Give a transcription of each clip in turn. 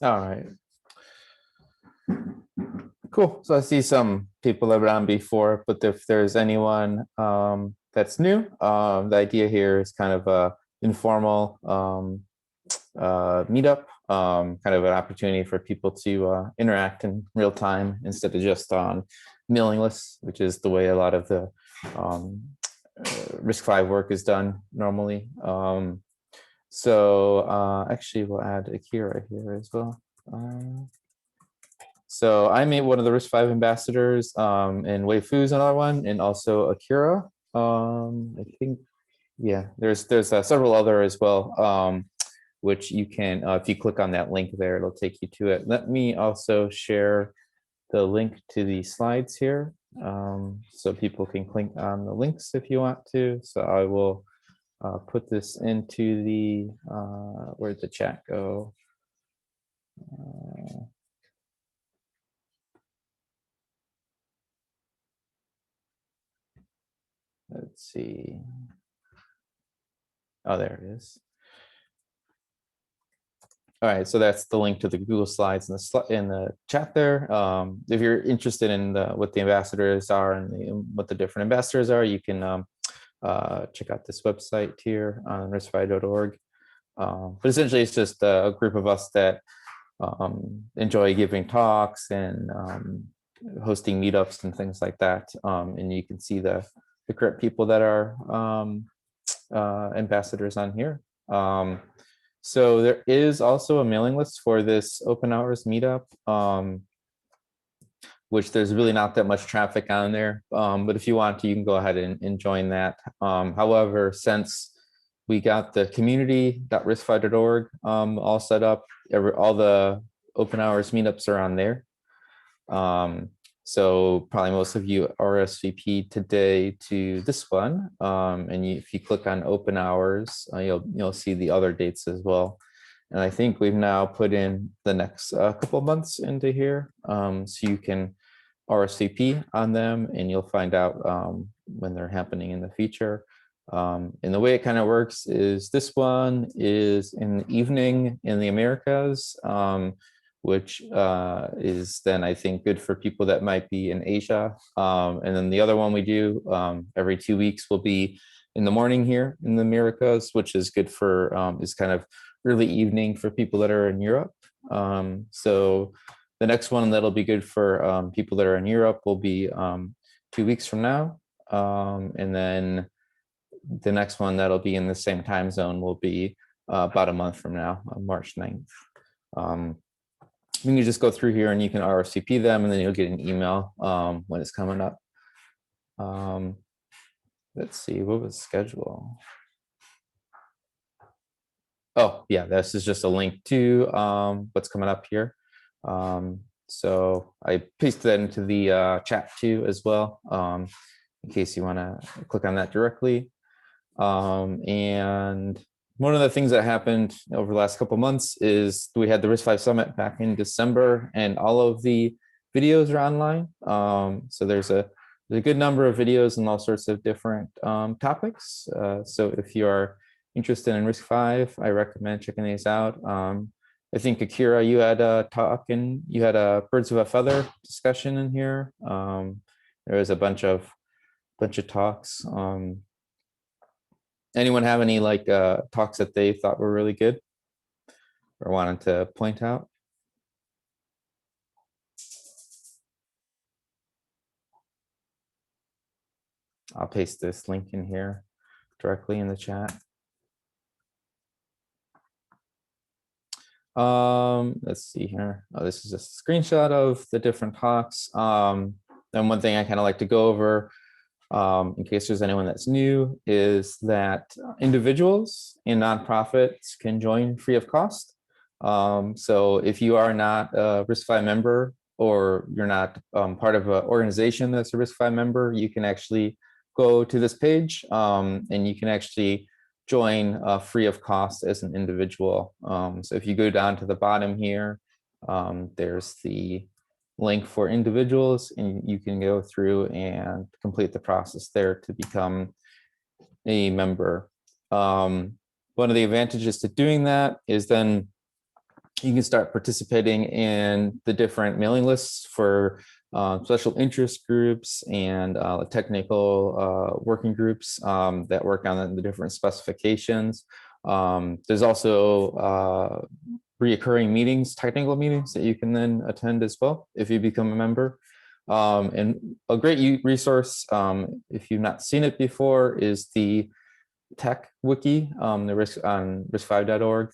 All right. Cool. So I see some people around before, but if there's anyone that's new, the idea here is kind of a informal meetup, kind of an opportunity for people to interact in real time instead of just on mailing lists, which is the way a lot of the RISC-V work is done normally. Actually, we'll add Akira here as well. So I made one of the RISC-V ambassadors, and Wei Fu's another one, and also Akira. I think, yeah, there's several other as well, which you can, if you click on that link there, it'll take you to it. Let me also share the link to the slides here, so people can click on the links if you want to. So I will put this into the, where'd the chat go? Let's see. Oh, there it is. All right, so that's the link to the Google Slides in the chat there. If you're interested in what the ambassadors are and what the different ambassadors are, you can check out this website here on riscvi.org. But essentially, it's just a group of us that enjoy giving talks and hosting meetups and things like that. And you can see the correct people that are ambassadors on here. So there is also a mailing list for this open hours meetup, which there's really not that much traffic on there. But if you want to, you can go ahead and join that. However, since we got the community.riscvi.org all set up, all the open hours meetups are on there. So probably most of you RSVP today to this one, and if you click on open hours, you'll see the other dates as well. And I think we've now put in the next couple months into here, so you can RSVP on them, and you'll find out when they're happening in the future. And the way it kind of works is this one is in the evening in the Americas, which is then I think good for people that might be in Asia. And then the other one we do every 2 weeks will be in the morning here in the Americas, which is good for, is kind of early evening for people that are in Europe. So the next one that'll be good for people that are in Europe will be 2 weeks from now. And then the next one that'll be in the same time zone will be about a month from now, on March 9th. You can just go through here and you can RSVP them, and then you'll get an email when it's coming up. Let's see, what was the schedule? Oh, yeah, this is just a link to what's coming up here. So I pasted that into the chat too as well, in case you want to click on that directly. And one of the things that happened over the last couple of months is we had the RISC-V Summit back in December, and all of the videos are online. So there's a good number of videos on all sorts of different topics. So if you are interested in RISC-V, I recommend checking these out. I think Akira, you had a talk and you had a birds of a feather discussion in here. There was a bunch of talks. Anyone have any like talks that they thought were really good or wanted to point out? I'll paste this link in here directly in the chat. Let's see here. Oh, this is just a screenshot of the different talks. And one thing I kind of like to go over, in case there's anyone that's new, is that individuals and nonprofits can join free of cost. So if you are not a RISC-V member, or you're not part of an organization that's a RISC-V member, you can actually go to this page and you can actually join free of cost as an individual. So if you go down to the bottom here, there's the link for individuals, and you can go through and complete the process there to become a member. One of the advantages to doing that is then you can start participating in the different mailing lists for special interest groups and technical working groups that work on the different specifications. There's also reoccurring meetings, technical meetings that you can then attend as well if you become a member. And a great resource, if you've not seen it before, is the tech wiki, the risk on RISC-V.org.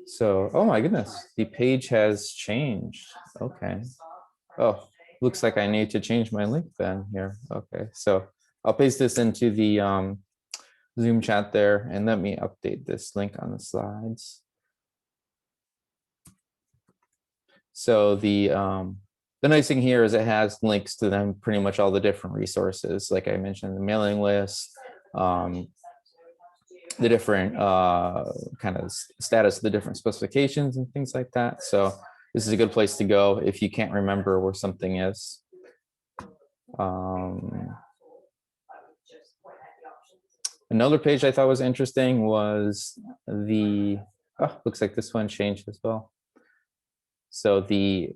So, oh my goodness, the page has changed. Okay. Oh, looks like I need to change my link then here. Okay, so I'll paste this into the Zoom chat there, and let me update this link on the slides. So the nice thing here is it has links to them, pretty much all the different resources. Like I mentioned, the mailing list, the different kind of status of the different specifications and things like that. So this is a good place to go if you can't remember where something is. Another page I thought was interesting was the, looks like this one changed as well. So the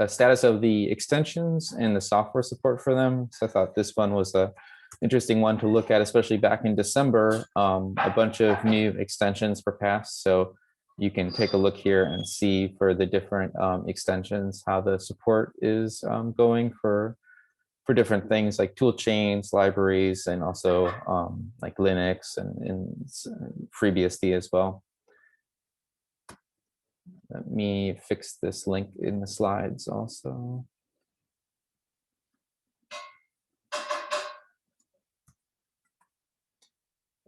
status of the extensions and the software support for them. So I thought this one was a interesting one to look at, especially back in December. A bunch of new extensions were passed. So you can take a look here and see for the different extensions, how the support is going for different things like tool chains, libraries, and also like Linux and FreeBSD as well. Let me fix this link in the slides also.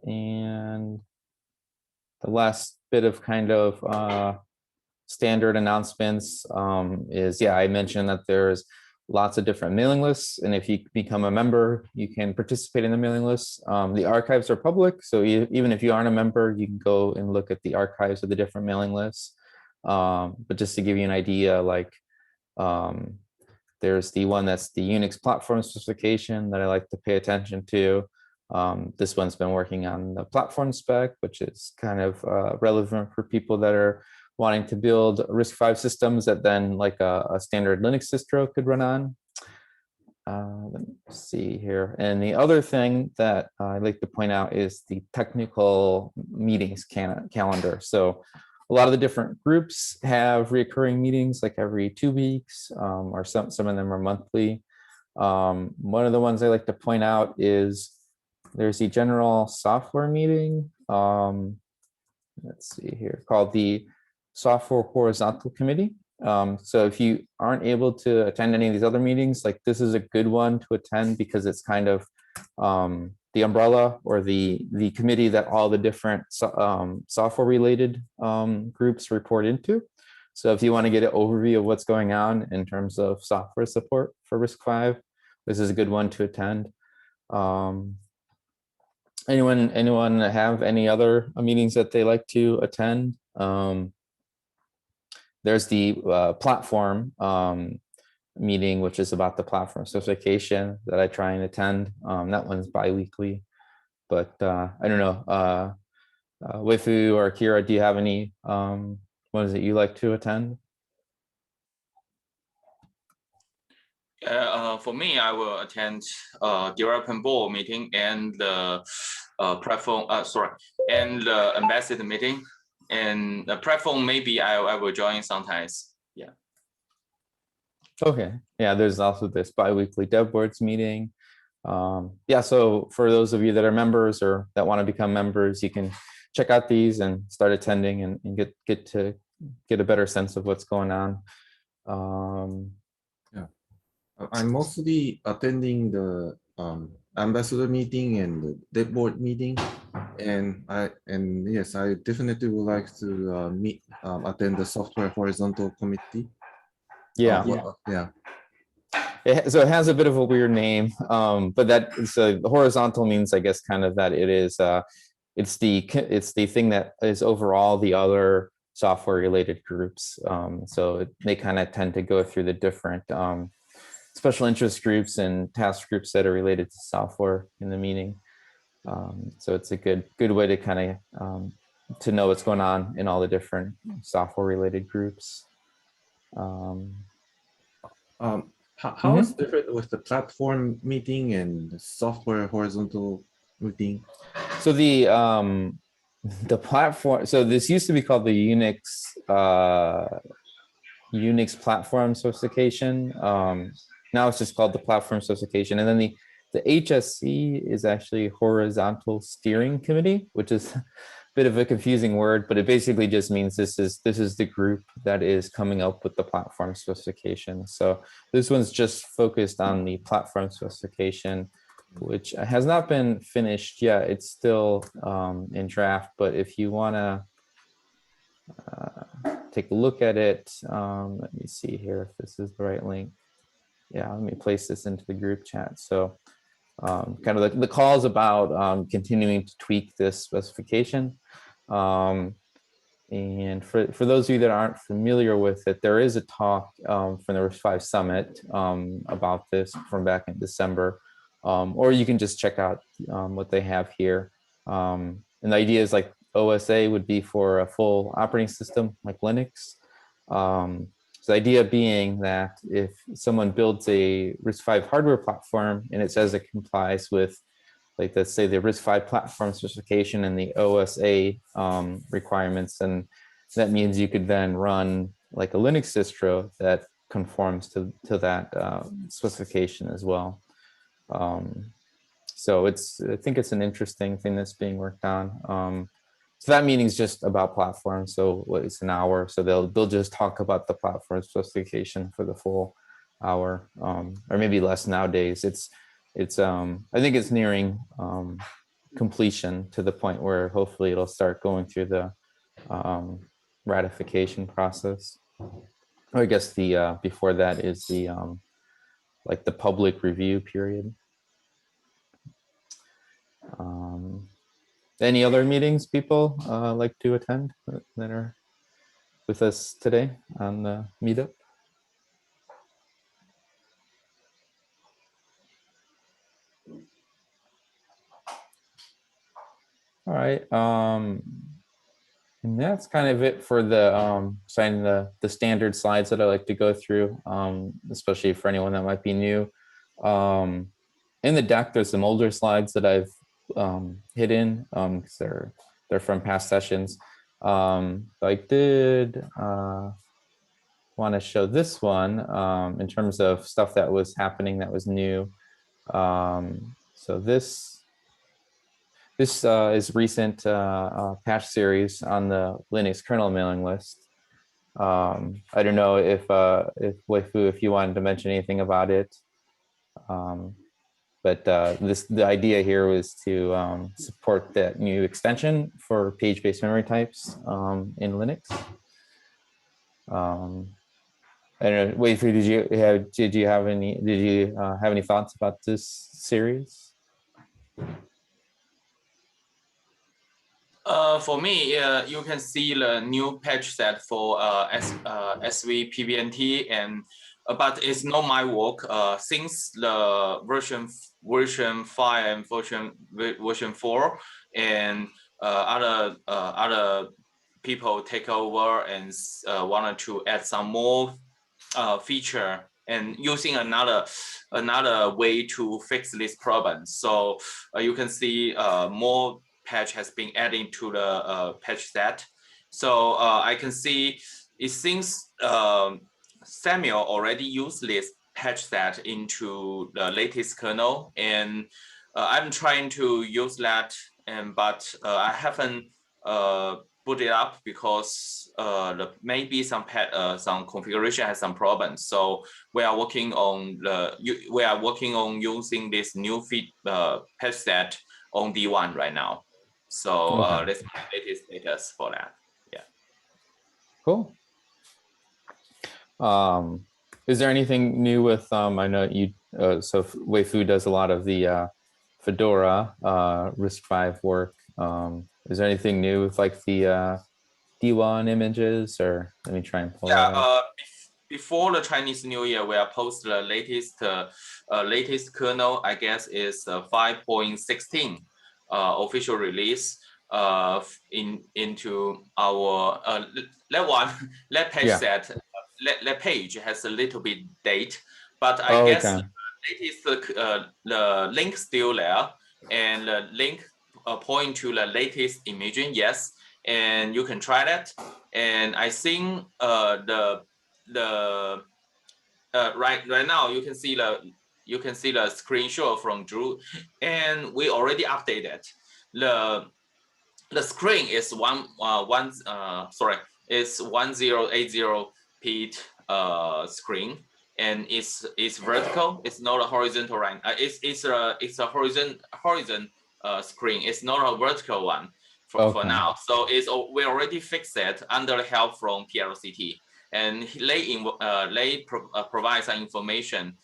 And the last bit of kind of standard announcements is, yeah, I mentioned that there's lots of different mailing lists, and if you become a member, you can participate in the mailing lists. The archives are public, so even if you aren't a member, you can go and look at the archives of the different mailing lists. But just to give you an idea, like there's the one that's the Unix platform specification that I like to pay attention to. This one's been working on the platform spec, which is kind of relevant for people that are wanting to build RISC-V systems that then like a standard Linux distro could run on. Let me see here. And the other thing that I'd like to point out is the technical meetings calendar. So a lot of the different groups have recurring meetings like every 2 weeks, or some of them are monthly. One of the ones I like to point out is there's the general software meeting. Let's see here, called the Software Horizontal Committee. So if you aren't able to attend any of these other meetings, like this is a good one to attend because it's kind of the umbrella or the committee that all the different software related groups report into. So if you want to get an overview of what's going on in terms of software support for RISC-V, this is a good one to attend. Anyone have any other meetings that they like to attend? There's the platform meeting, which is about the platform specification that I try and attend. That one's bi-weekly, but I don't know. Wifu or Kira, do you have any ones that you like to attend? For me, I will attend development board meeting and the platform. And the ambassador meeting. And the platform, maybe I will join sometimes. Yeah. Okay. Yeah, there's also this bi-weekly dev boards meeting. Yeah, so for those of you that are members or that want to become members, you can check out these and start attending and get a better sense of what's going on. Yeah, I'm mostly attending the ambassador meeting and the dev board meeting, and yes, I definitely would like to attend the software horizontal committee. Yeah. Yeah. So it has a bit of a weird name, but the horizontal means, I guess, kind of that it is it's the thing that is over all the other software related groups. So they kind of tend to go through the different special interest groups and task groups that are related to software in the meeting. So it's a good way to kind of to know what's going on in all the different software related groups. How is different with the platform meeting and the software horizontal meeting? So the platform, so this used to be called the Unix platform specification. Now it's just called the platform specification. And then the HSC is actually horizontal steering committee, which is a bit of a confusing word, but it basically just means this is the group that is coming up with the platform specification. So this one's just focused on the platform specification, which has not been finished yet. It's still in draft, but if you want to take a look at it, let me see here if this is the right link. Yeah, let me place this into the group chat. So kind of the call is about continuing to tweak this specification. And for those of you that aren't familiar with it, there is a talk from the RISC-V Summit about this from back in December. Or you can just check out what they have here. And the idea is like OSA would be for a full operating system like Linux. So the idea being that if someone builds a RISC-V hardware platform and it says it complies with, like, let's say the RISC-V platform specification and the OSA requirements, and that means you could then run like a Linux distro that conforms to that specification as well. So I think it's an interesting thing that's being worked on. So that meeting is just about platforms. So it's an hour. So they'll just talk about the platform specification for the full hour, or maybe less nowadays. I think it's nearing completion to the point where hopefully it'll start going through the ratification process. Or I guess the before that is the like the public review period. Any other meetings people like to attend that are with us today on the meetup? All right, and that's kind of it for the signing the standard slides that I like to go through, especially for anyone that might be new. In the deck, there's some older slides that I've hidden because they're from past sessions. I did want to show this one in terms of stuff that was happening that was new. So this is recent patch series on the Linux kernel mailing list. I don't know if Waifu, if you wanted to mention anything about it. But the idea here was to support that new extension for page-based memory types in Linux. I don't know, Waifu, did you have any thoughts about this series? For me, you can see the new patch set for SVPBNT, and but it's not my work. Since the version 5 and version 4 and other people take over and wanted to add some more feature and using another way to fix this problem. So you can see more patch has been added to the patch set. So I can see it seems Samuel already used this patch set into the latest kernel, and I'm trying to use that, but I haven't put it up because maybe some configuration has some problems. So we are working on using this new patch set on D1 right now. So Okay. that's my latest status for that. Yeah. Cool. Is there anything new with I know you so Waifu does a lot of the Fedora RISC-V work. Is there anything new with like the D1 images, or let me try and pull that up. Before the Chinese New Year, we are post the latest kernel, I guess is 5.16 official release. into our let page Yeah. set let page has a little bit date, but I Oh, guess okay. the link still there, and the link point to the latest imaging, yes, and you can try that. And I think right now you can see the screenshot from Drew, and we already updated the screen is 1080p screen, and it's vertical. It's not a horizontal line. It's a horizon screen. It's not a vertical one for now. So we already fixed it under help from PLCT, and they provide some information.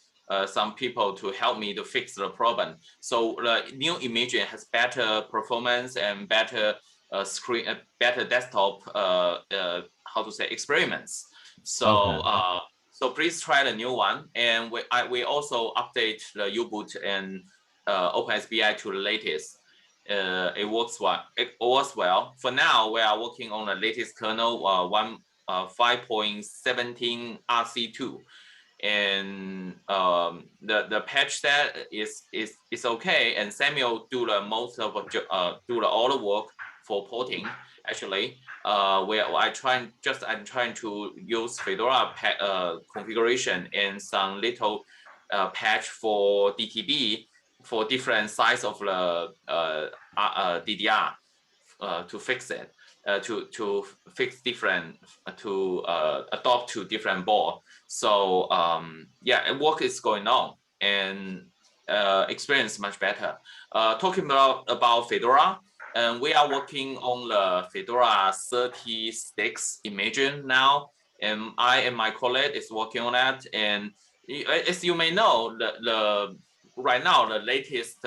Some people to help me to fix the problem. So the new image has better performance and better screen, better desktop, how to say, experiments. So so please try the new one. And we also update the U-boot and OpenSBI to the latest. It works well. For now, we are working on the latest kernel 5.17 RC2. And the patch set is okay, and Samuel do the most of all the work for porting. Actually, where I'm trying to use Fedora configuration and some little patch for DTB for different size of the DDR to fix it. To fix different to adopt to different board. So yeah, work is going on, and experience much better. Talking about Fedora, and we are working on the Fedora 36 imaging now, and I and my colleague is working on that. And as you may know, the right now the latest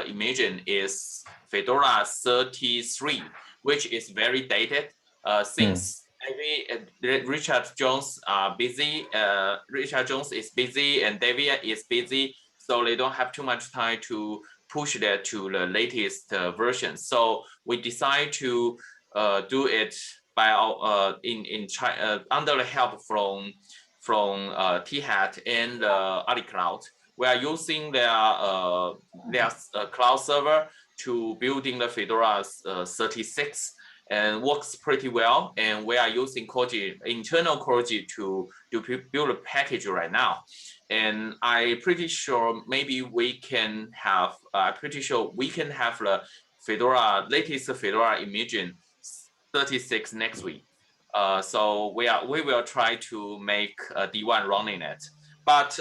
imaging is Fedora 33, which is very dated since Richard Jones are busy. Richard Jones is busy and David is busy, so they don't have too much time to push that to the latest version. So we decide to do it by under the help from T-Hat and AliCloud. We are using their cloud server to building the Fedora 36, and works pretty well. And we are using internal Koji to build a package right now. And I'm pretty sure maybe we can have the latest Fedora imaging 36 next week. So we will try to make D1 running it, but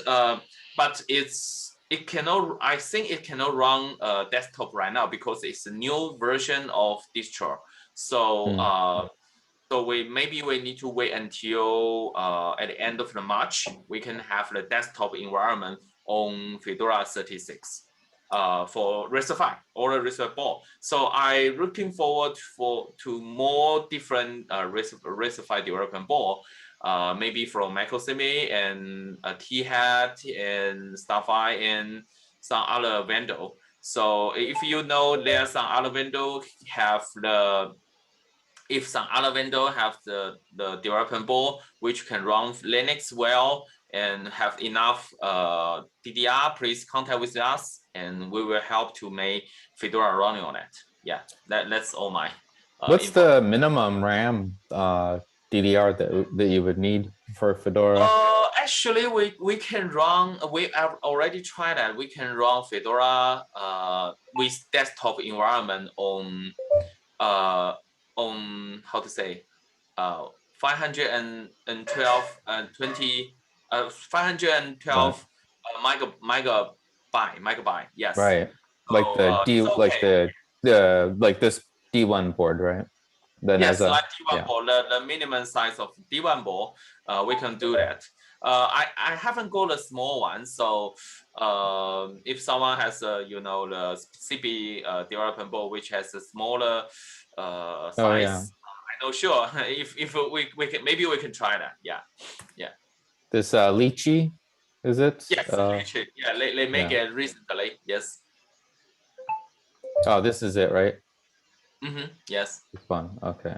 it cannot. I think it cannot run desktop right now because it's a new version of distro. So so we need to wait until at the end of the March we can have the desktop environment on Fedora 36 for RISC-V or the RISC-V board. So I'm looking forward to more different RISC-V development board, maybe from Macosemi and T-Hat and Starfire and some other vendor. So if you know there's some other vendor have the development board which can run Linux well and have enough DDR, please contact with us, and we will help to make Fedora running on it. Yeah, that's all my. What's info. the minimum RAM DDR that you would need for Fedora? Actually, we can run. We have already tried that. We can run Fedora with desktop environment on how to say 512 and 20 512 megabyte. Yes. Right. Like So, like this D1 board, right? Then yes, like D1 yeah. board, the minimum size of D1 board, we can do that. I haven't got a small one, so if someone has the CP development board which has a smaller size, I know sure if we can, maybe we can try that. Yeah. This Lychee, is it? Yes, Lychee. Yeah, they make it recently. Yes. Oh, this is it, right? Yes. It's fun. Okay.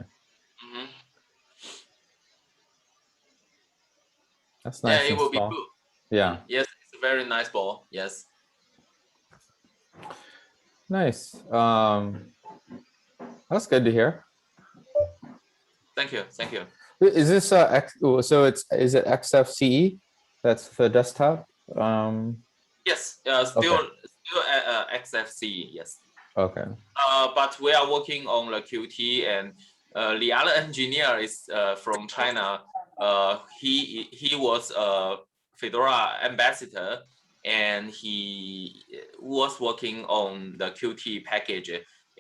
That's Yeah, nice it and will be small. good. Yeah. Yes, it's a very nice ball. Yes. Nice. That's good to hear. Thank you. Thank you. Is this so is it XFCE? That's the desktop? Yes. Okay. Still XFCE. Yes. Okay. But we are working on the QT, and the other engineer is from China. He was a Fedora ambassador, and he was working on the Qt package,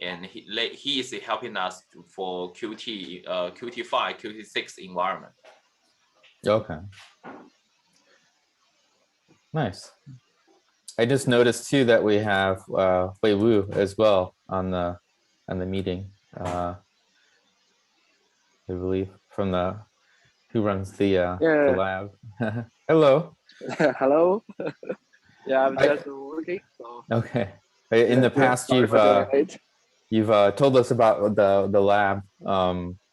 and he is helping us for Qt Qt5, Qt6 environment. Okay. Nice. I just noticed too that we have Wei Wu as well on the meeting. I believe from who runs the lab. Hello. Hello. Yeah, I'm I- just working. So Okay. In the past, sorry for joining late. you've told us about the lab.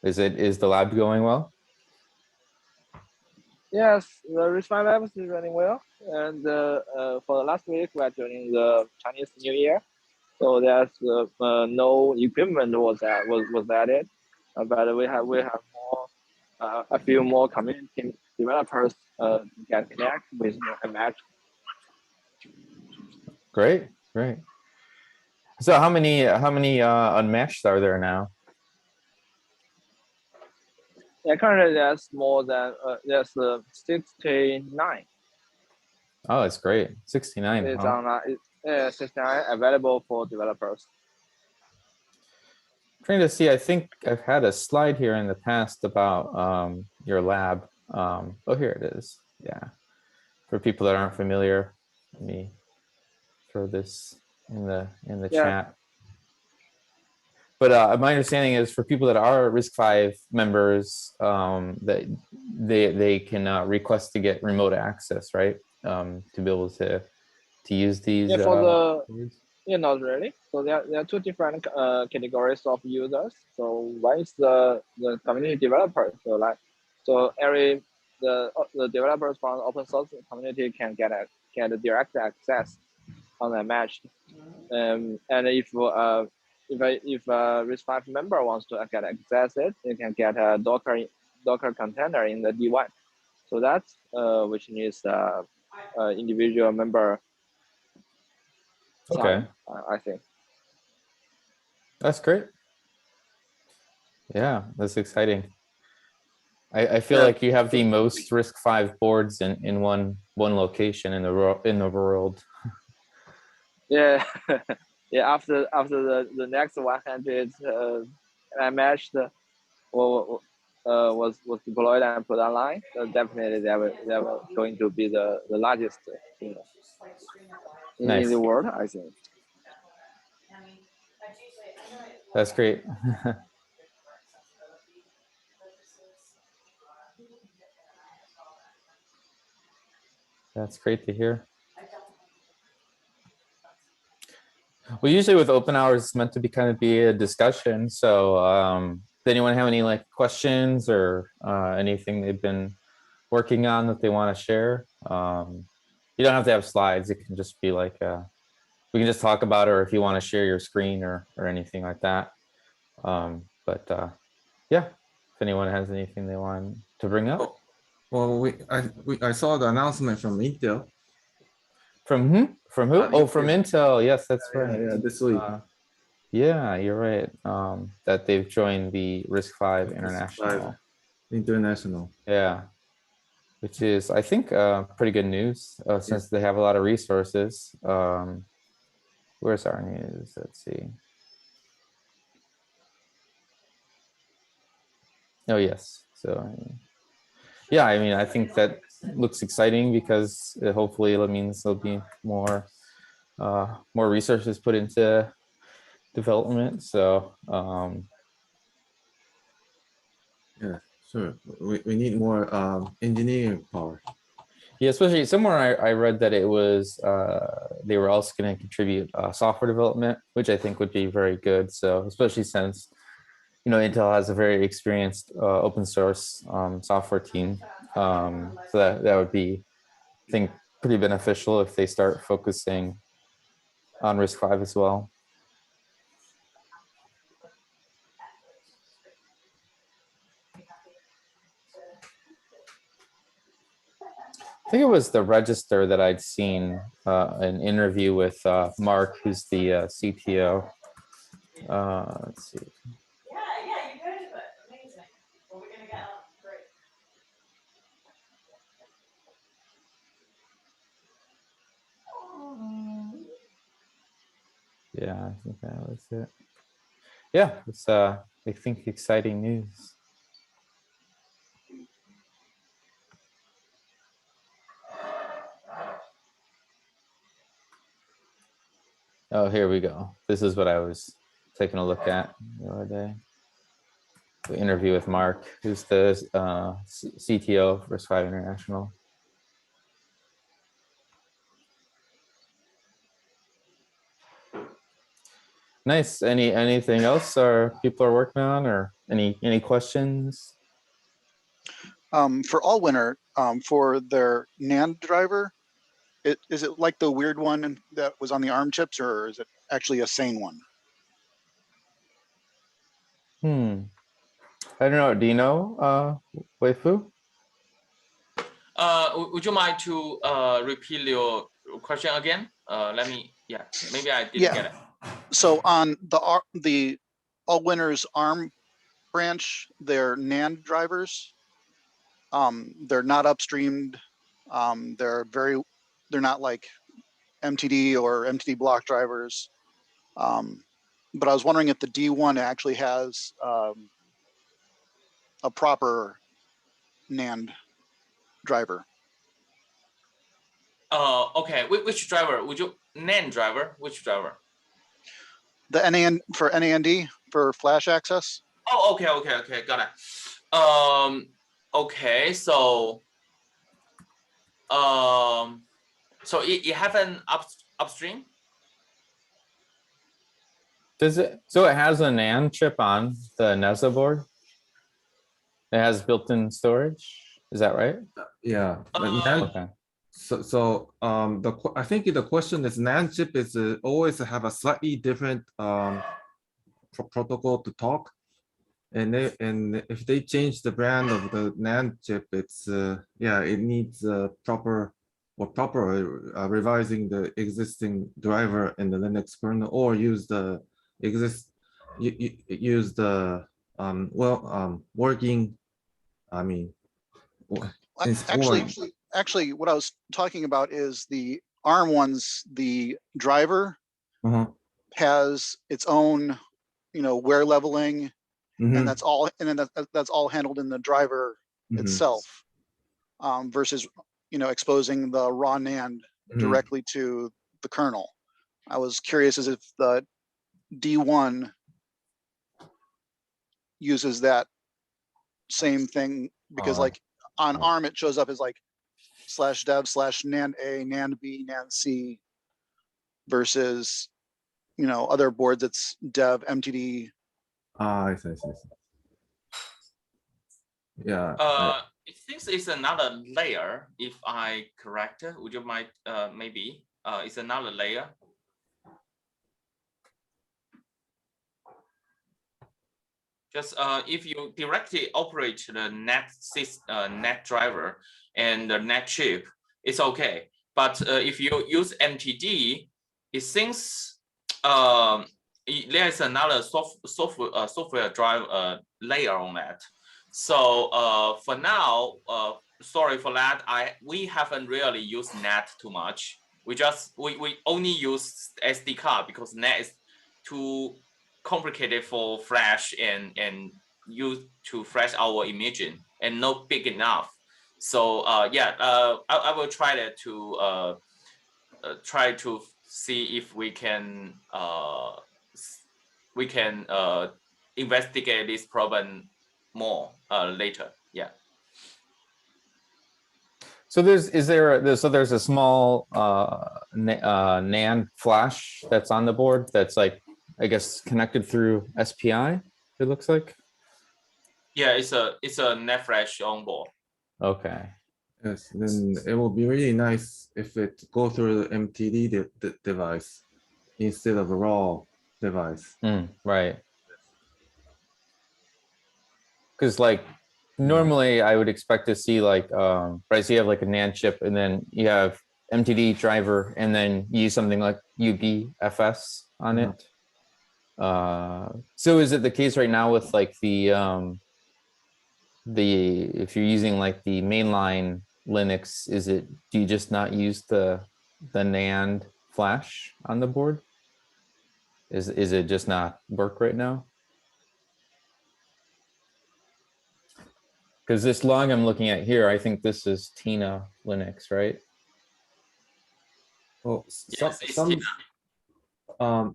Is the lab going well? Yes, the RISC-V lab is running well, and for the last week we are during the Chinese New Year, so there's no equipment was added, but we have more a few more community developers can connect with a match. Great. Great. So how many unmatched are there now? Yeah, currently there's more than there's 69. Oh, it's great. 69. It's Huh? online. It's 69 available for developers. Trying to see, I think I've had a slide here in the past about your lab. Oh, here it is. Yeah. For people that aren't familiar, let me throw this in the Yeah. chat. But my understanding is for people that are RISC-V members, that they can request to get remote access, right? To be able to use these. Yeah, for the boards. yeah, not really. So there are two different categories of users. So one is the community developers. So the developers from the open source community can get direct access on the match. And if RISC-V member wants to get access it, they can get a Docker container in the D1. So that's which needs individual member. Okay, I think. that's great. Yeah, that's exciting. I feel Yeah. like you have the most RISC-V boards in one location in the world. Yeah, yeah. After the next 100 I matched was deployed and put online, so definitely they were going to be the largest in Nice. the world, I think. That's great. That's great to hear. Well, usually with open hours, it's meant to be kind of be a discussion. So does anyone have any questions or anything they've been working on that they want to share? You don't have to have slides. It can just be we can just talk about it, or if you want to share your screen or anything like that. Yeah, if anyone has anything they want to bring up. Well, I saw the announcement from Intel. From who? From who? Oh, from Intel. Yes, that's Yeah, right. yeah, this week. Yeah, you're right. That they've joined the RISC-V International. Yeah, which is, I think, pretty good news since they have a lot of resources. Where's our news? Let's see. Oh, yes. So, yeah, I mean, I think that looks exciting because hopefully it means there'll be more resources put into development. So, yeah, sure. We need more engineering power. Yeah, especially somewhere I read that it was they were also going to contribute software development, which I think would be very good. So especially since Intel has a very experienced open source software team, so that would be, I think, pretty beneficial if they start focusing on RISC-V as well. I think it was the register that I'd seen an interview with Mark, who's the CTO. Let's see. Yeah, I think that was it. Yeah, it's I think exciting news. Oh, here we go. This is what I was taking a look at the other day. The interview with Mark, who's the CTO of RISC-V International. Nice. Anything else or people are working on, or any questions? For Allwinner, for their NAND driver, is it like the weird one that was on the ARM chips, or is it actually a sane one? I don't know. Do you know, Wei-Fu? Would you mind to repeat your question again? Let me, yeah, maybe I didn't get it. So on the Allwinner's ARM branch, their NAND drivers, they're not upstreamed. They're not like MTD or MTD block drivers. But I was wondering if the D1 actually has a proper NAND driver. Okay, which driver? Would you NAND driver? Which driver? The for NAND for flash access. Oh, okay, got it. Okay, so so you have an upstream? Does it? So it has a NAND chip on the NESA board. It has built-in storage. Is that right? Yeah. Okay. So I think the question is NAND chip is always have a slightly different protocol to talk, and if they change the brand of the NAND chip, it's yeah, it needs proper revising the existing driver in the Linux kernel, or use the working. I mean, Actually, what I was talking about is the ARM ones. The driver has its own, wear leveling, and that's all. And then that's all handled in the driver itself, versus exposing the raw NAND directly to the kernel. I was curious as if the D1 uses that same thing, because like on ARM it shows up as like /dev/NAND A, NAND B, NAND C, versus other boards it's dev MTD. I see. Yeah. It seems it's another layer. If I correct, would you mind? Maybe it's another layer. Just if you directly operate the net driver and the net chip, it's okay. But if you use MTD, it seems there's another software drive layer on that. So for now, sorry for that. We haven't really used NAT too much. We only use SD card because NAT is too complicated for flash and use to flash our imaging and not big enough. So yeah, I will try to see if we can investigate this problem more later. Yeah. So there's a small NAND flash that's on the board that's like, I guess, connected through SPI, it looks like. Yeah, it's a NAND flash on board. Okay. Yes, then it will be really nice if it go through the MTD device instead of a raw device. Right. Because like normally I would expect to see like, right, so you have like a NAND chip and then you have MTD driver and then you use something like UBFS on it. So is it the case right now with like the if you're using like the mainline Linux, do you just not use the NAND flash on the board? Is it just not work right now? Because this log I'm looking at here, I think this is Tina Linux, right? Well, Yes, it's some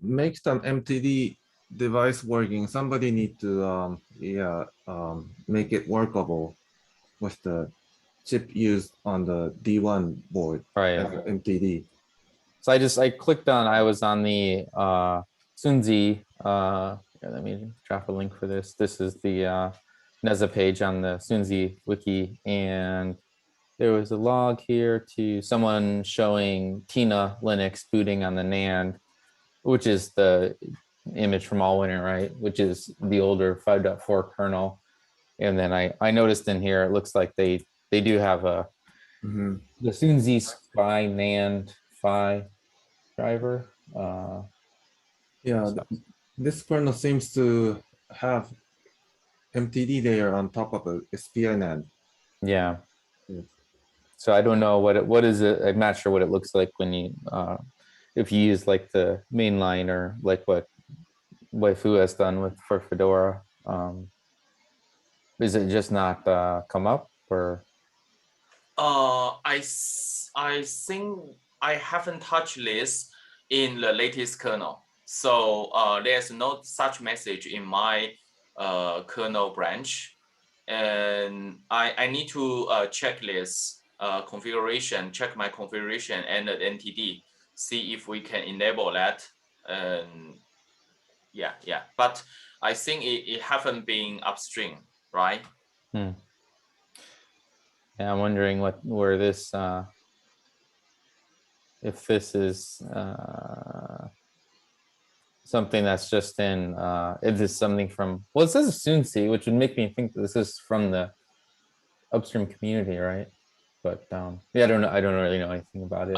make some MTD device working. Somebody need to make it workable with the chip used on the D1 board Right. as MTD. So I clicked on, I was on the Sunzi, here, let me drop a link for this. This is the NESA page on the Sunzi wiki, and there was a log here to someone showing Tina Linux booting on the NAND, which is the image from Allwinner, right? Which is the older 5.4 kernel. And then I noticed in here, it looks like they do have a the Sunzi Spy NAND Phi driver. This kernel seems to have MTD layer on top of a SPI NAND. Yeah. Yes. So I don't know what is it. I'm not sure what it looks like when you if you use like the mainline or like what Waifu has done for Fedora. Is it just not come up or? I think I haven't touched this in the latest kernel. So there's no such message in my kernel branch. And I need to check this configuration, check my configuration and the NTD, see if we can enable that. And yeah. But I think it haven't been upstream, right? Yeah, I'm wondering where this if this is something that's just in if this is something from, well, it says Sunzi, which would make me think that this is from the upstream community, right? But yeah, I don't really know anything about it.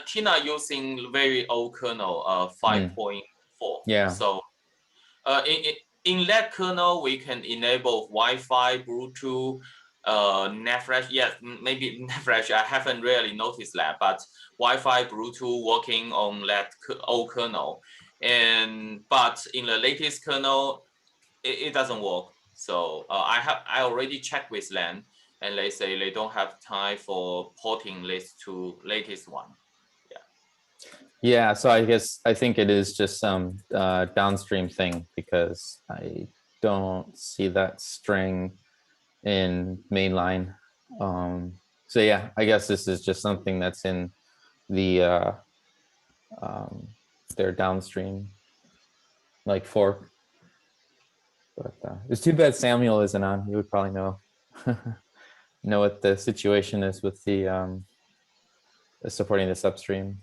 Tina using very old kernel 5.4. Yeah. So in that kernel, we can enable Wi-Fi, Bluetooth, NAND flash. Yes, maybe NAND flash. I haven't really noticed that, but Wi-Fi, Bluetooth working on that old kernel. But in the latest kernel, it doesn't work. So I already checked with them, and they say they don't have time for porting this to latest one. Yeah, so I think it is just some downstream thing because I don't see that string in mainline. So yeah, I guess this is just something that's in the their downstream like fork. But it's too bad Samuel isn't on. He would probably know what the situation is with the supporting this upstream.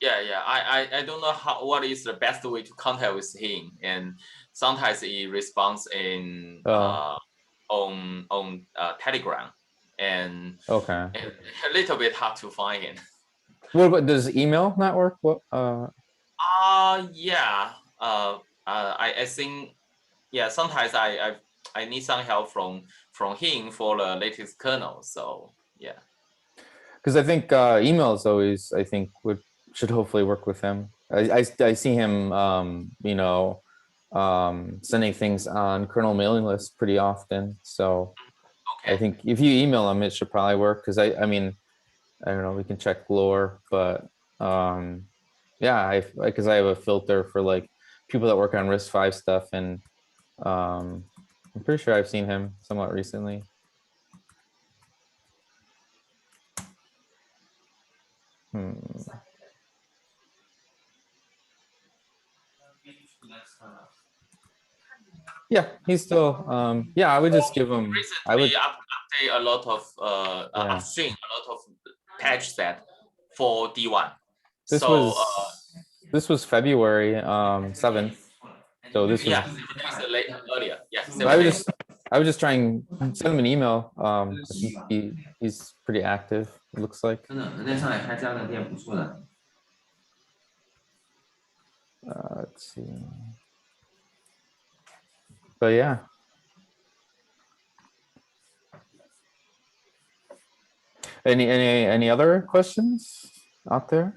Yeah. I don't know what is the best way to contact with him, and sometimes he responds in on Telegram, and okay, a little bit hard to find him. What about, does email not work? What? Yeah. I think sometimes I need some help from him for the latest kernel. So yeah. Because I think email is always, I think, should hopefully work with him. I see him sending things on kernel mailing lists pretty often. So okay. I think if you email him, it should probably work. Because I mean, I don't know, we can check lore, but yeah, because I have a filter for like people that work on RISC-V stuff, and I'm pretty sure I've seen him somewhat recently. Yeah, he's still. Yeah, I would just give him. I would. Recently, update a lot of Yeah. I've seen a lot of patch set for D1. This So was February 7th. So this was. yeah, earlier. Yeah, I would just try and send him an email. I think he's pretty active. It looks like. Let's see. But yeah. Any other questions out there?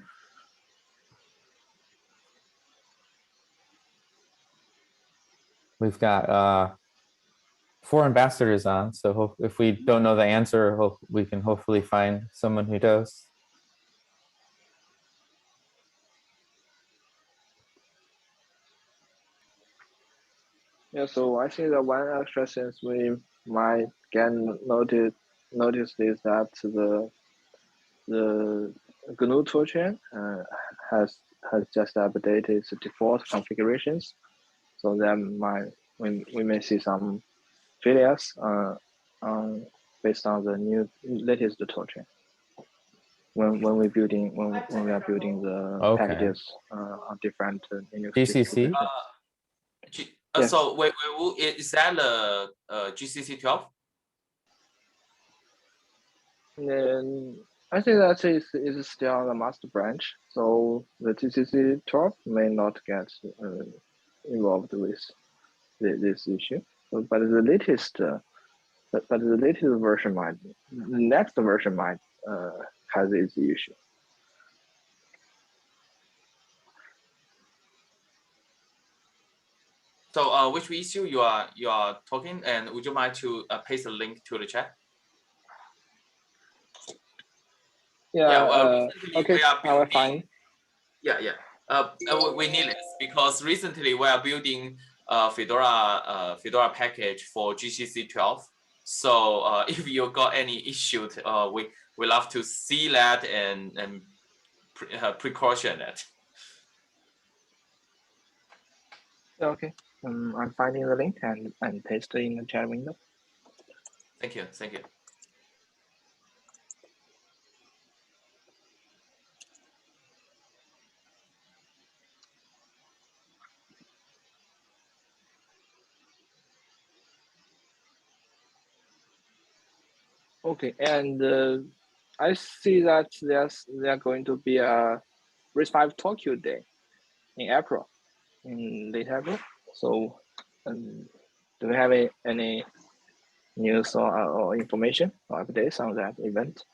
We've got 4 ambassadors on, so if we don't know the answer, we can hopefully find someone who does. Yeah, so I think that one extra sense we might get noticed is that the GNU toolchain has just updated its default configurations, so then we may see some failures based on the latest toolchain when we are building the packages on different Linux GCC. Yes. So wait, is that the GCC 12? And I think that is still the master branch, so the GCC 12 may not get involved with this issue. But the latest, version might, the next version might have this issue. So which issue you are talking, and would you mind to paste a link to the chat? Yeah. Okay. I will find. Yeah. We need this because recently we are building Fedora package for GCC 12. So if you got any issue, we love to see that and precaution that. Okay. I'm finding the link and paste it in the chat window. Thank you. Okay, and I see that there's going to be a RISC-V Tokyo Day in April, in late April. So, do we have any news or information or updates on that event?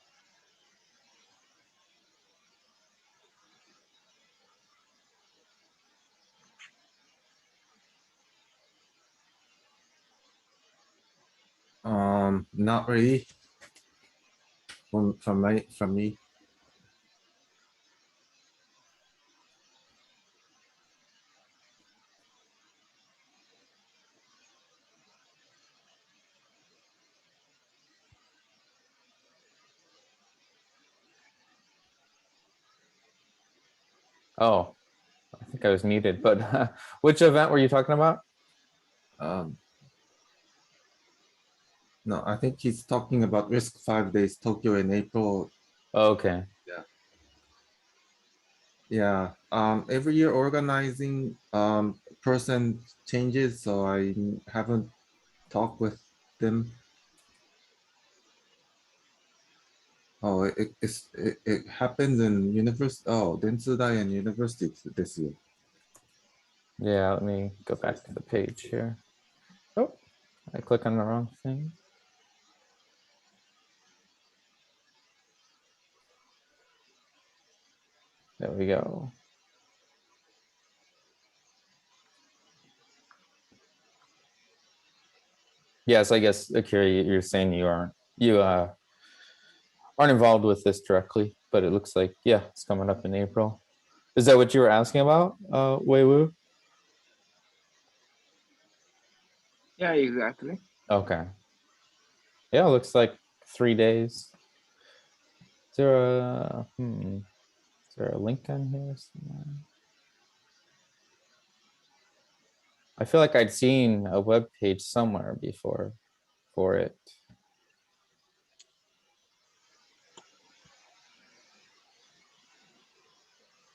Not really. From me. Oh, I think I was muted, but which event were you talking about? No, I think he's talking about RISC-V Days Tokyo in April. Okay. Yeah. Every year organizing person changes, so I haven't talked with them. Oh, it happens in university. Oh, Densudai and university this year. Yeah, let me go back to the page here. Oh, I click on the wrong thing. There we go. Yes, I guess Akira, you're saying you aren't involved with this directly, but it looks like it's coming up in April. Is that what you were asking about, Wei Wu? Yeah, exactly. Okay. Yeah, it looks like 3 days. Is there a there a link on here somewhere? I feel like I'd seen a web page somewhere before for it.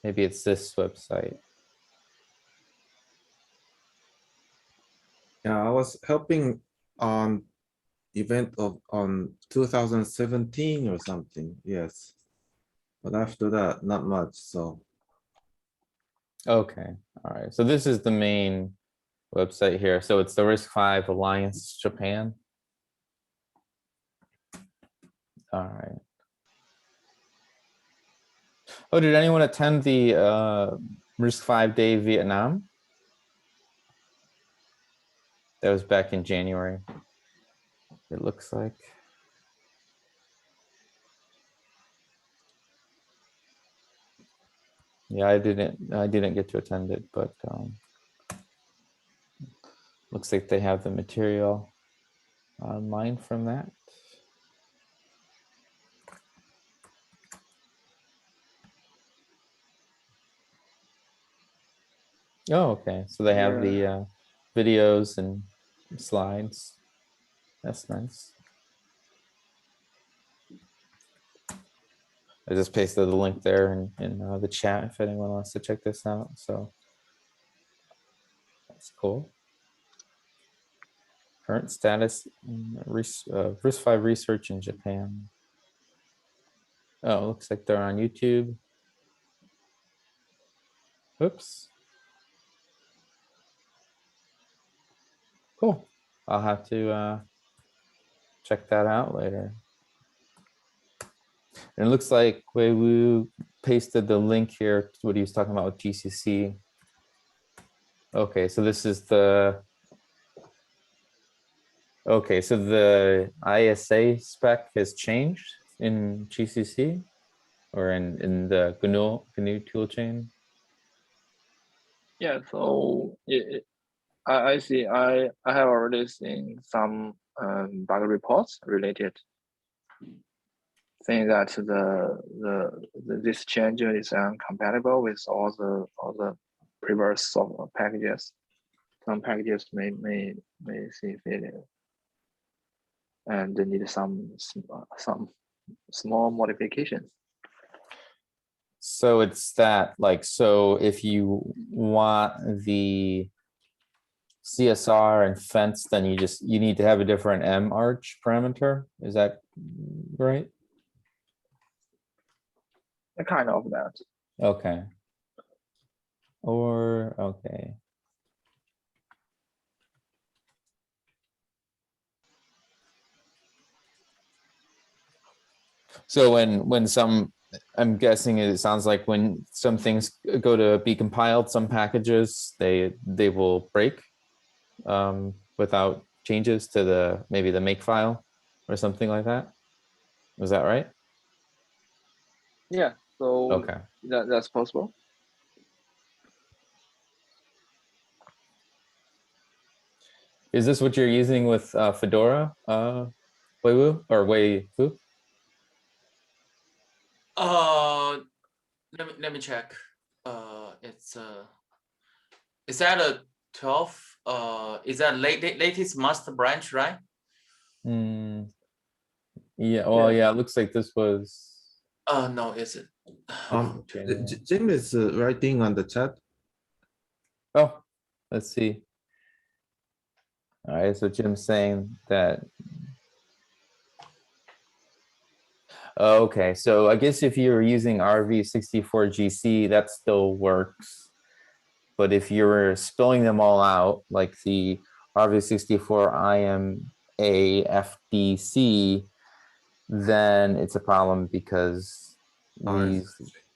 Maybe it's this website. Yeah, I was helping on event on 2017 or something. Yes, but after that, not much. So Okay, all right. So this is the main website here. So it's the RISC-V Alliance Japan. All right. Oh, did anyone attend the RISC-V Day Vietnam? That was back in January. It looks like. Yeah, I didn't get to attend it, but looks like they have the material online from that. Oh, okay. So they have the videos and slides. That's nice. I just pasted the link there in the chat if anyone wants to check this out. So that's cool. Current status, RISC-V research in Japan. Oh, looks like they're on YouTube. Oops. Cool. I'll have to check that out later. And it looks like Weiwu pasted the link here to what he was talking about with GCC. Okay, so this is the, okay, so the ISA spec has changed in GCC or in the GNU toolchain. Yeah, so I see. I have already seen some bug reports related, saying that this change is incompatible with all the previous software packages. Some packages may see failure, and they need some small modifications. So it's that, like, so if you want the CSR and fence, then you need to have a different M arch parameter. Is that right? Kind of that. Okay. Or, okay. So when some, I'm guessing it sounds like when some things go to be compiled, some packages, they will break without changes to maybe the make file or something like that. Was that right? Yeah, so okay, that's possible. Is this what you're using with Fedora, Weiwu or Weifu? Let me check. Is that a 12? Is that latest master branch, right? Yeah. Well, yeah. It looks like this was. No, is it? Jim is writing on the chat. Oh, let's see. All right. So Jim's saying that. Okay, so I guess if you're using RV64GC, that still works. But if you're spilling them all out, like the RV64 IMA FDC, then it's a problem because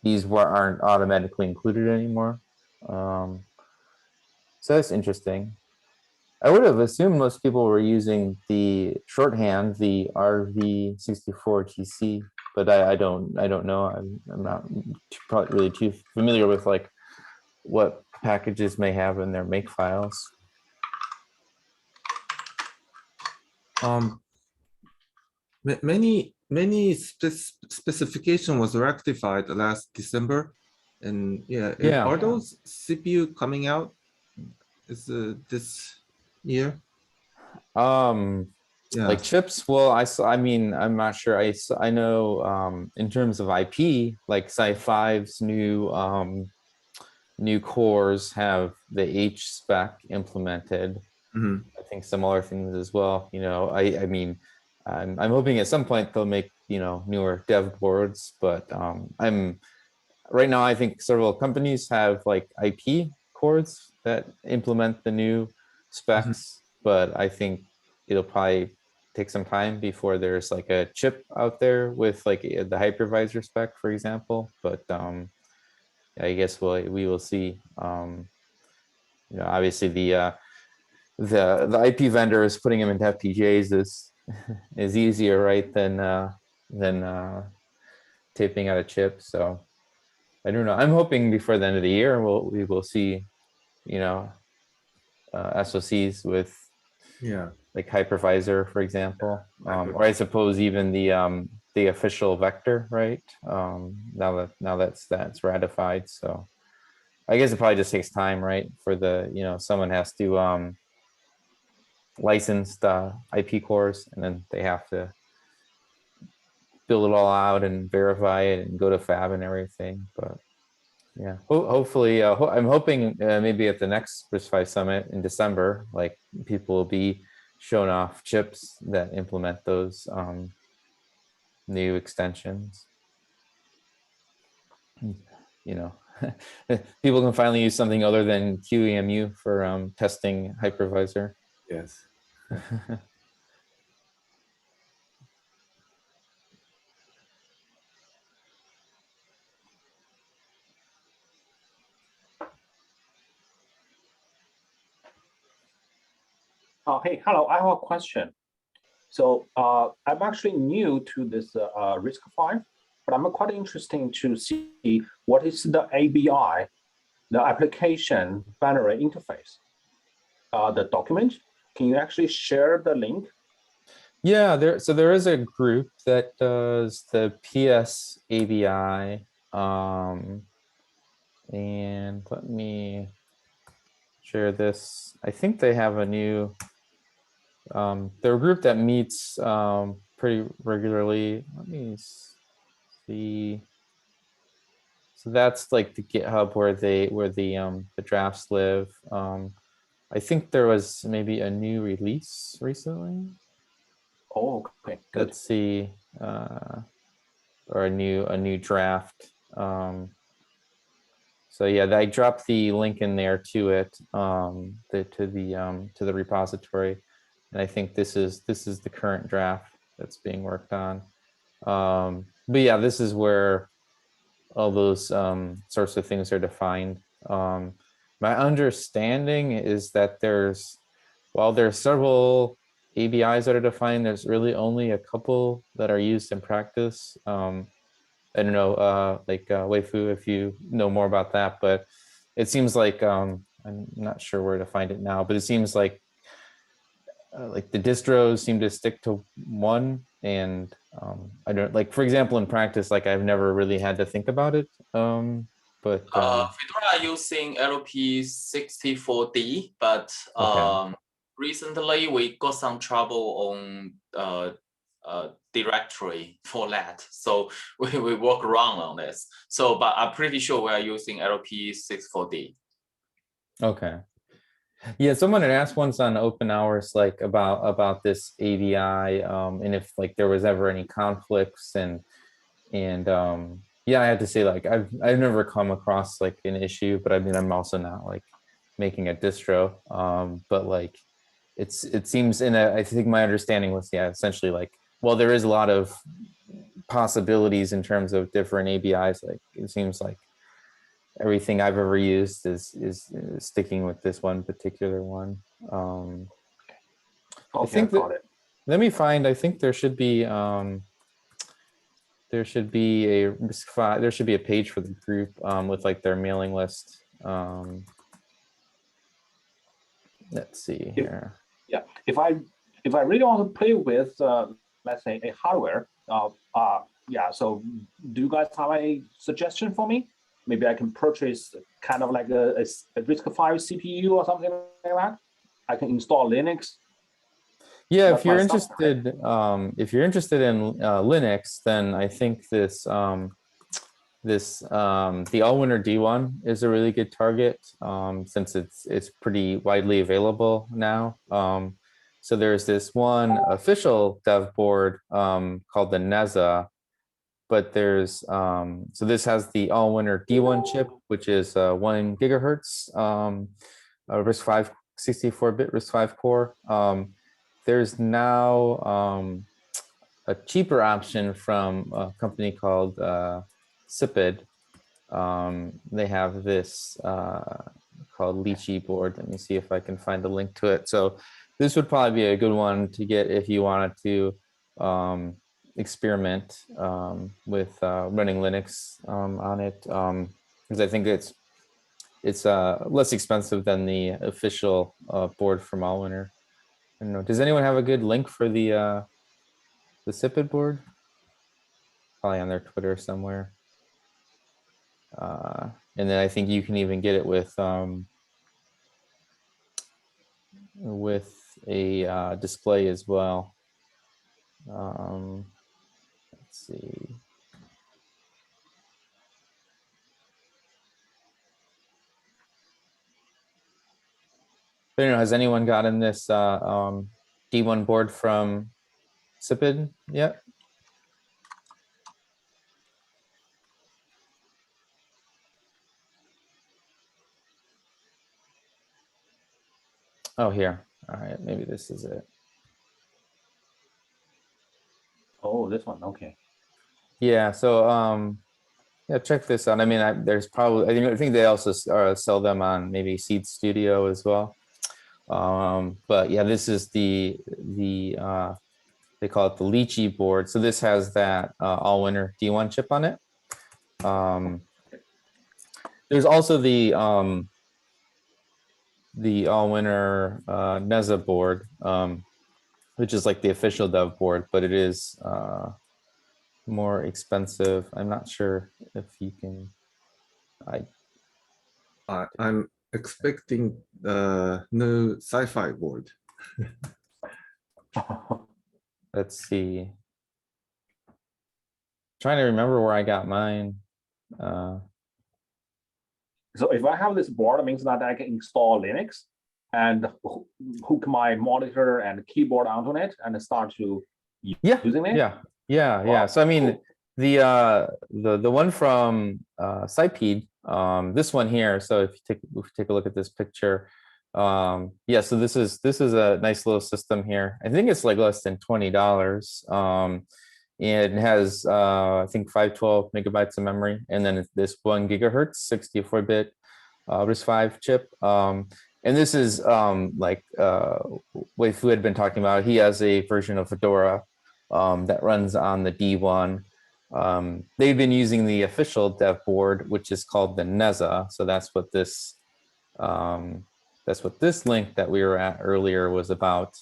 these aren't automatically included anymore. So that's interesting. I would have assumed most people were using the shorthand, the RV64GC, but I don't know. I'm not probably really too familiar with like what packages may have in their make files. Many many specification was rectified last December, and yeah, Yeah. are those CPU coming out? Is this year? Yeah. Like chips, well, I mean, I'm not sure. I know in terms of IP, like Sci5's new cores have the H spec implemented. Mhm. I think similar things as well. You know, I mean, I'm hoping at some point they'll make, you know, newer dev boards, but I'm right now I think several companies have like IP cores that implement the new specs, but I think it'll probably take some time before there's like a chip out there with like the hypervisor spec, for example. But I guess we will see. You know, obviously the IP vendor is putting them into FPGAs is easier, right, than taping out a chip. So I don't know. I'm hoping before the end of the year we will see, you know, SoCs with like hypervisor, for example, or I suppose even the official vector, right? Now that's ratified. So I guess it probably just takes time, right? For the, you know, someone has to license the IP cores, and then they have to build it all out and verify it and go to fab and everything. But yeah, hopefully, I'm hoping maybe at the next RISC-V Summit in December, like people will be showing off chips that implement those new extensions. You know, people can finally use something other than QEMU for testing hypervisor. Yes. Hey, hello, I have a question. So I'm actually new to this RISC-V, but I'm quite interested to see what is the ABI, the application binary interface, the document. Can you actually share the link? Yeah, there is a group that does the PS ABI, and let me share this. I think they have a new. They're a group that meets pretty regularly. Let me see. So that's like the GitHub where the drafts live. I think there was maybe a new release recently. Oh, okay, good. Let's see, or a new draft. So yeah, I dropped the link in there to it, to the repository, and I think this is the current draft that's being worked on. But yeah, this is where all those sorts of things are defined. My understanding is that while there's several ABIs that are defined, there's really only a couple that are used in practice. I don't know, Wei-Fu, if you know more about that, but it seems like, I'm not sure where to find it now, but it seems like the distros seem to stick to one, and I don't, like, for example, in practice, like I've never really had to think about it. But Fedora using LP64D, but okay. Recently we got some trouble on directory for that, so we work around on this. So, but I'm pretty sure we are using LP64D. Okay. Yeah, someone had asked once on Open Hours like about this ABI, and if like there was ever any conflicts, and yeah, I have to say, like I've never come across like an issue, but I mean I'm also not like making a distro, but like it seems I think my understanding was, yeah, essentially like, well, there is a lot of possibilities in terms of different ABIs. Like it seems like everything I've ever used is sticking with this one particular one. Okay, I think got it. Let me find. I think there should be a page for the group with like their mailing list. Let's see here. Yeah, if I really want to play with let's say a hardware. Yeah. So do you guys have a suggestion for me? Maybe I can purchase kind of like a RISC-V CPU or something like that. I can install Linux. Yeah, That's if you're my stuff. interested in Linux, then I think the Allwinner D1 is a really good target, since it's pretty widely available now. So there's this one official dev board called the NEZA, but there's so this has the Allwinner D1 chip, which is 1 gigahertz RISC-V 64-bit RISC-V core. There's now a cheaper option from a company called Cipid. They have this called Lychee Board. Let me see if I can find the link to it. So this would probably be a good one to get if you wanted to experiment with running Linux on it, because I think it's less expensive than the official board from Allwinner. I don't know. Does anyone have a good link for the Cipid board? Probably on their Twitter somewhere. And then I think you can even get it with a display as well. Let's see. I don't know, has anyone gotten this D1 board from Cipid yet? Oh, here. All right, maybe this is it. Oh, this one. Okay. Yeah. So yeah, check this out. I mean, there's probably I think they also sell them on maybe Seed Studio as well. But yeah, this is the they call it the Lychee board. So this has that Allwinner D1 chip on it. There's also the Allwinner NEZA board, which is like the official dev board, but it is more expensive. I'm not sure if you can. I'm expecting the new sci-fi board. Let's see. Trying to remember where I got mine. So if I have this board, it means that I can install Linux and hook my monitor and keyboard onto it and start to using it. Yeah. So I mean, the one from Cipid, this one here. So if you take a look at this picture, yeah. So this is a nice little system here. I think it's like less than $20. And it has I think 512 megabytes of memory, and then it's this 1 gigahertz 64-bit RISC-V chip. And this is like Wei-Fu had been talking about. He has a version of Fedora that runs on the D1. They've been using the official dev board, which is called the NEZA. So that's what this link that we were at earlier was about.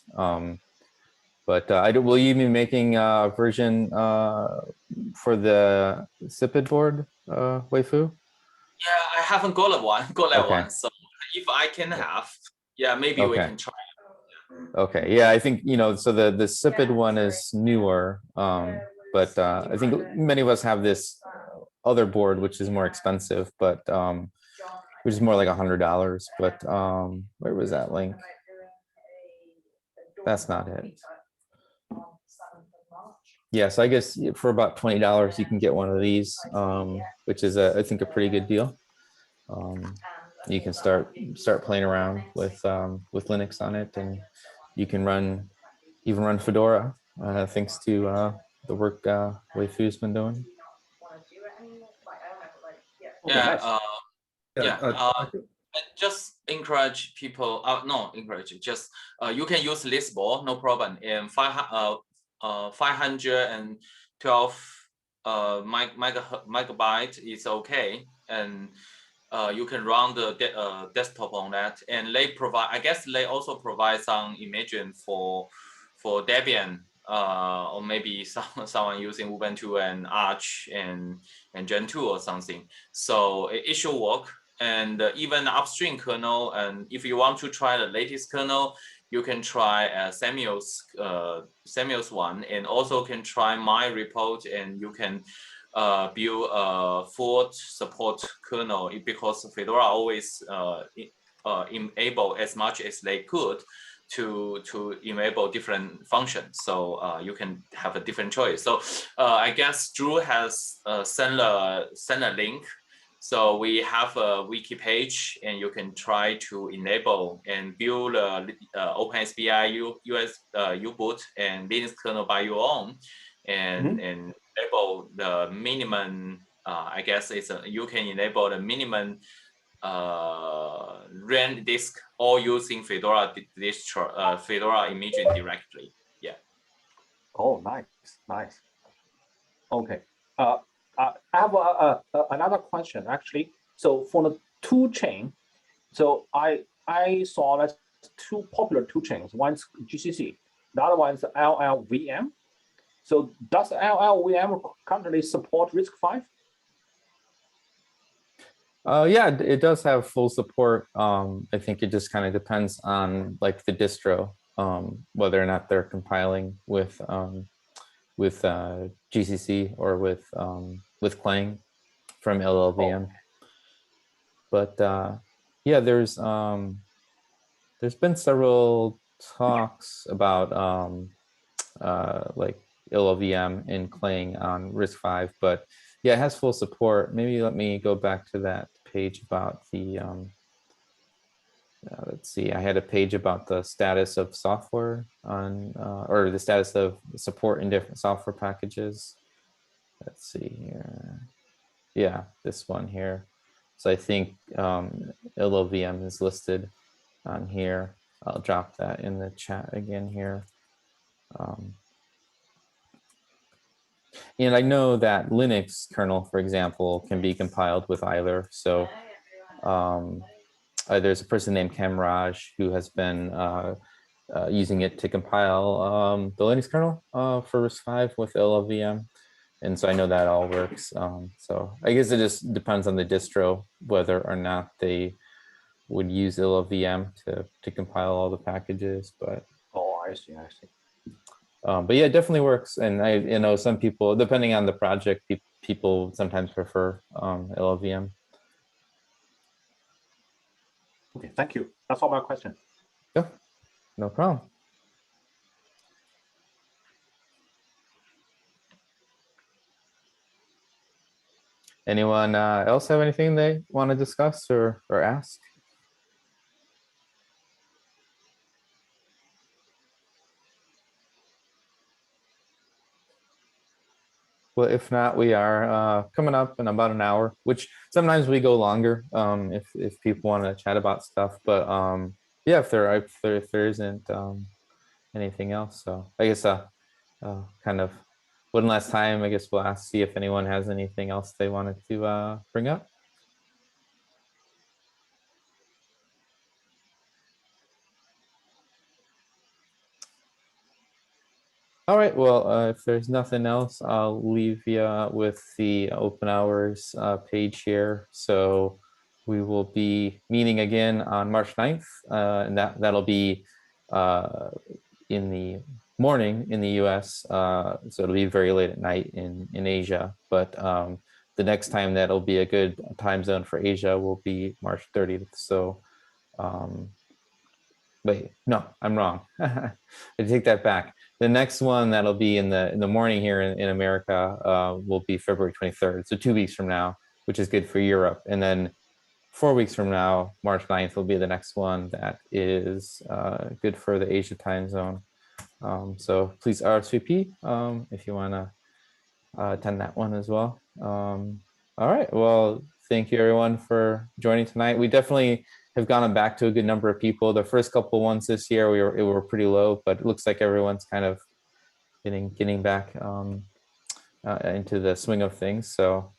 But will you be making a version for the Cipid board, Wei-Fu? Yeah, I haven't got that Okay. one. So if I can have, yeah, maybe we can try. Okay. Yeah, I think so the Cipid one is newer, but I think many of us have this other board which is more expensive, but which is more like $100. But where was that link? That's not it. Yeah, so I guess for about $20 you can get one of these, which is I think a pretty good deal. You can start playing around with Linux on it, and you can even run Fedora thanks to the work Wei-Fu's been doing. Just encourage people. Just you can use this board, no problem. And 512 megabyte is okay, and you can run the desktop on that. And they provide, I guess they also provide some imaging for Debian or maybe someone using Ubuntu and Arch and Gen 2 or something. So it should work. And even upstream kernel, and if you want to try the latest kernel, you can try Samuel's one, and also can try my report, and you can build a full support kernel, because Fedora always enable as much as they could to enable different functions. So you can have a different choice. So I guess Drew has sent a link. So we have a wiki page, and you can try to enable and build OpenSBI U-boot and Linux kernel by your own, and enable the minimum. I guess you can enable the minimum RAM disk, or using Fedora distro, Fedora imaging directly. Yeah. Oh, nice. Okay. I have another question actually. So for the tool chain, so I saw that's two popular tool chains. One's GCC, the other one's LLVM. So does LLVM currently support RISC-V? Yeah, it does have full support. I think it just kind of depends on like the distro, whether or not they're compiling with GCC or with Clang from LLVM. But yeah, there's been several talks about like LLVM and Clang on RISC-V, but yeah, it has full support. Maybe let me go back to that page about the let's see, I had a page about the status of software on, or the status of support in different software packages. Let's see here. Yeah, this one here. So I think LLVM is listed on here. I'll drop that in the chat again here. And I know that Linux kernel, for example, can be compiled with either. So there's a person named Kamraj who has been using it to compile the Linux kernel for RISC-V with LLVM. And so I know that all works. So I guess it just depends on the distro, whether or not they would use LLVM to compile all the packages. But I see. But yeah, it definitely works. And I know some people, depending on the project, people sometimes prefer LLVM. Okay, thank you. That's all my question. Yeah, no problem. Anyone else have anything they want to discuss or ask? Well, if not, we are coming up in about an hour, which sometimes we go longer if people want to chat about stuff. But yeah, if there isn't anything else, so I guess kind of one last time, I guess we'll see if anyone has anything else they wanted to bring up. All right, well, if there's nothing else, I'll leave you with the open hours page here. So we will be meeting again on March 9th, and that'll be in the morning in the US. So it'll be very late at night in Asia. But the next time that'll be a good time zone for Asia will be March 30th. So wait, no, I'm wrong. I take that back. The next one that'll be in the morning here in America will be February 23rd. So 2 weeks from now, which is good for Europe. And then 4 weeks from now, March 9th will be the next one that is good for the Asia time zone. So please RSVP if you want to attend that one as well. All right, well, thank you everyone for joining tonight. We definitely have gone back to a good number of people. The first couple ones this year, we were pretty low, but it looks like everyone's kind of getting back into the swing of things. So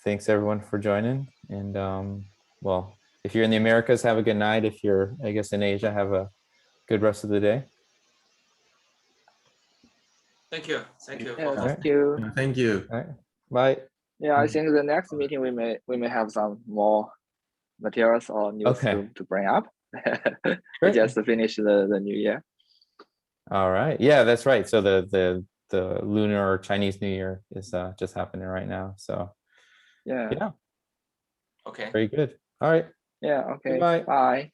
thanks everyone for joining. And well, if you're in the Americas, have a good night. If you're, I guess, in Asia, have a good rest of the day. Thank you. Thank you. Yeah, for Alright. thank you. Yeah, thank you. All right. Bye. Yeah, I think the next meeting we may have some more materials or news Okay. to bring up. We Great. just finished the new year. All right. Yeah, that's right. So the Lunar or Chinese New Year is just happening right now. So Yeah. yeah, Okay. very good. All right. Yeah. Okay. Goodbye. Bye.